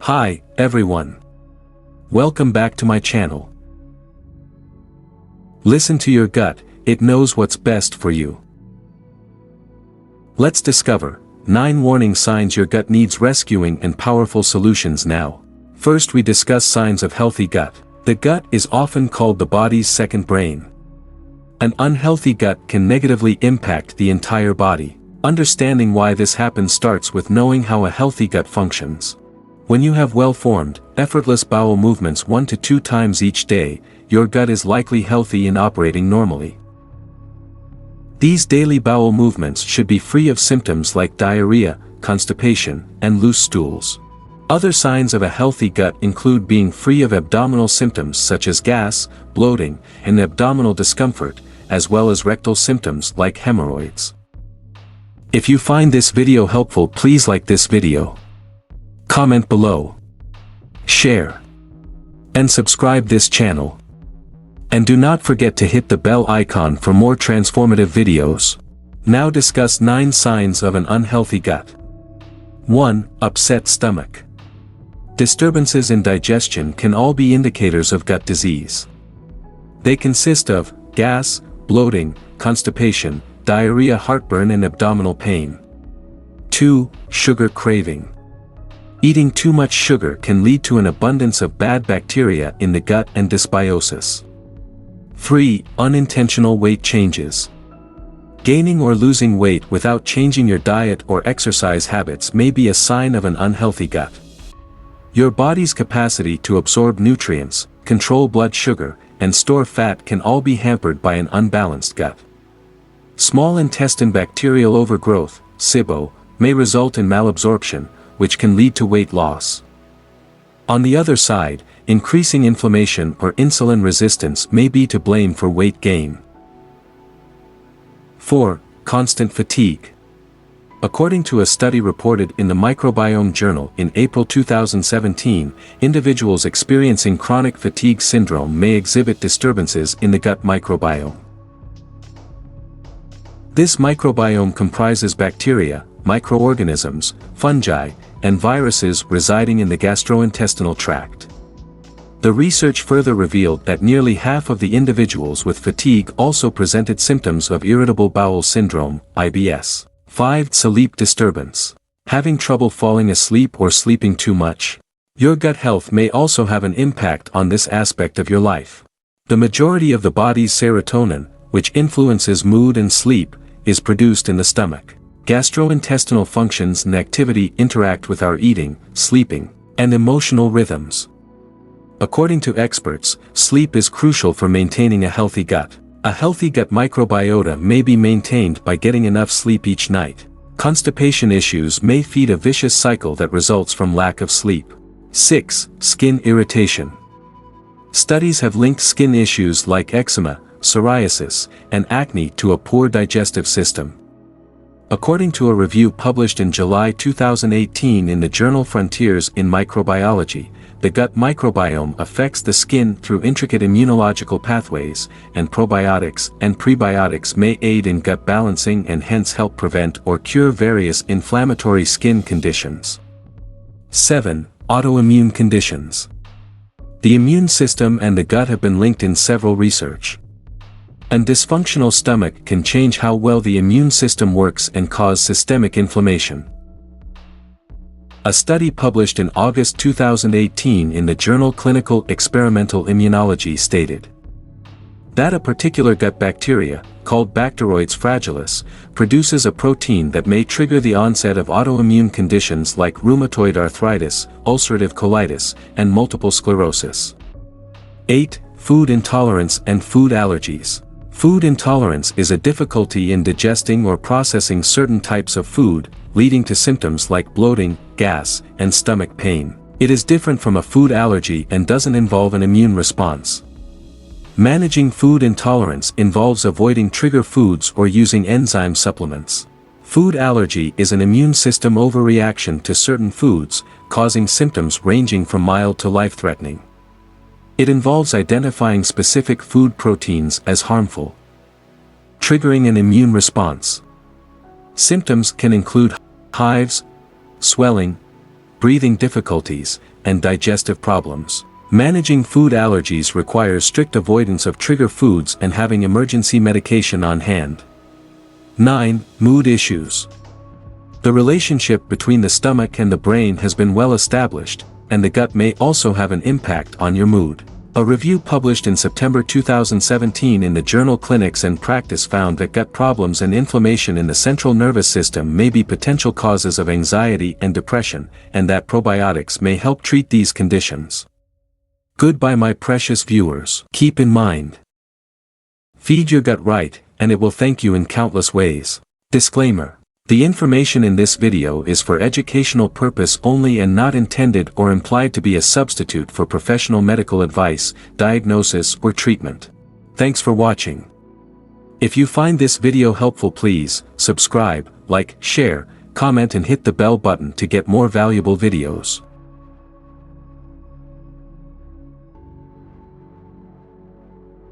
Hi, everyone. Welcome back to my channel. Listen to your gut, it knows what's best for you. Let's discover 9 warning signs your gut needs rescuing and powerful solutions now. First, we discuss signs of healthy gut. The gut is often called the body's second brain. An unhealthy gut can negatively impact the entire body. Understanding why this happens starts with knowing how a healthy gut functions. When you have well-formed, effortless bowel movements 1 to 2 times each day, your gut is likely healthy and operating normally. These daily bowel movements should be free of symptoms like diarrhea, constipation, and loose stools. Other signs of a healthy gut include being free of abdominal symptoms such as gas, bloating, and abdominal discomfort, as well as rectal symptoms like hemorrhoids. If you find this video helpful, please like this video, comment below, share, and subscribe this channel. And do not forget to hit the bell icon for more transformative videos. Now discuss 9 signs of an unhealthy gut. 1. Upset stomach. Disturbances in digestion can all be indicators of gut disease. They consist of gas, bloating, constipation, diarrhea, heartburn, and abdominal pain. 2. Sugar craving. Eating too much sugar can lead to an abundance of bad bacteria in the gut and dysbiosis. 3. Unintentional weight changes. Gaining or losing weight without changing your diet or exercise habits may be a sign of an unhealthy gut. Your body's capacity to absorb nutrients, control blood sugar, and store fat can all be hampered by an unbalanced gut. Small intestine bacterial overgrowth, SIBO, may result in malabsorption, which can lead to weight loss. On the other side, increasing inflammation or insulin resistance may be to blame for weight gain. 4. Constant fatigue. According to a study reported in the Microbiome Journal in April 2017, individuals experiencing chronic fatigue syndrome may exhibit disturbances in the gut microbiome. This microbiome comprises bacteria, microorganisms, fungi, and viruses residing in the gastrointestinal tract. The research further revealed that nearly half of the individuals with fatigue also presented symptoms of irritable bowel syndrome, IBS. 5. Sleep disturbance. Having trouble falling asleep or sleeping too much. Your gut health may also have an impact on this aspect of your life. The majority of the body's serotonin, which influences mood and sleep, is produced in the stomach. Gastrointestinal functions and activity interact with our eating, sleeping, and emotional rhythms. According to experts, sleep is crucial for maintaining a healthy gut. A healthy gut microbiota may be maintained by getting enough sleep each night. Constipation issues may feed a vicious cycle that results from lack of sleep. 6. Skin irritation. Studies have linked skin issues like eczema, psoriasis, and acne to a poor digestive system. According to a review published in July 2018 in the journal Frontiers in Microbiology, the gut microbiome affects the skin through intricate immunological pathways, and probiotics and prebiotics may aid in gut balancing and hence help prevent or cure various inflammatory skin conditions. 7. Autoimmune conditions. The immune system and the gut have been linked in several research. A dysfunctional stomach can change how well the immune system works and cause systemic inflammation. A study published in August 2018 in the journal Clinical Experimental Immunology stated that a particular gut bacteria, called Bacteroides fragilis, produces a protein that may trigger the onset of autoimmune conditions like rheumatoid arthritis, ulcerative colitis, and multiple sclerosis. 8. Food intolerance and food allergies. Food intolerance is a difficulty in digesting or processing certain types of food, leading to symptoms like bloating, gas, and stomach pain. It is different from a food allergy and doesn't involve an immune response. Managing food intolerance involves avoiding trigger foods or using enzyme supplements. Food allergy is an immune system overreaction to certain foods, causing symptoms ranging from mild to life-threatening. It involves identifying specific food proteins as harmful, triggering an immune response. Symptoms can include hives, swelling, breathing difficulties, and digestive problems. Managing food allergies requires strict avoidance of trigger foods and having emergency medication on hand. 9. Mood issues. The relationship between the stomach and the brain has been well established, and the gut may also have an impact on your mood. A review published in September 2017 in the journal Clinics and Practice found that gut problems and inflammation in the central nervous system may be potential causes of anxiety and depression, and that probiotics may help treat these conditions. Goodbye, my precious viewers. Keep in mind, feed your gut right, and it will thank you in countless ways. Disclaimer. The information in this video is for educational purpose only and not intended or implied to be a substitute for professional medical advice, diagnosis, or treatment. Thanks for watching. If you find this video helpful, please subscribe, like, share, comment and hit the bell button to get more valuable videos.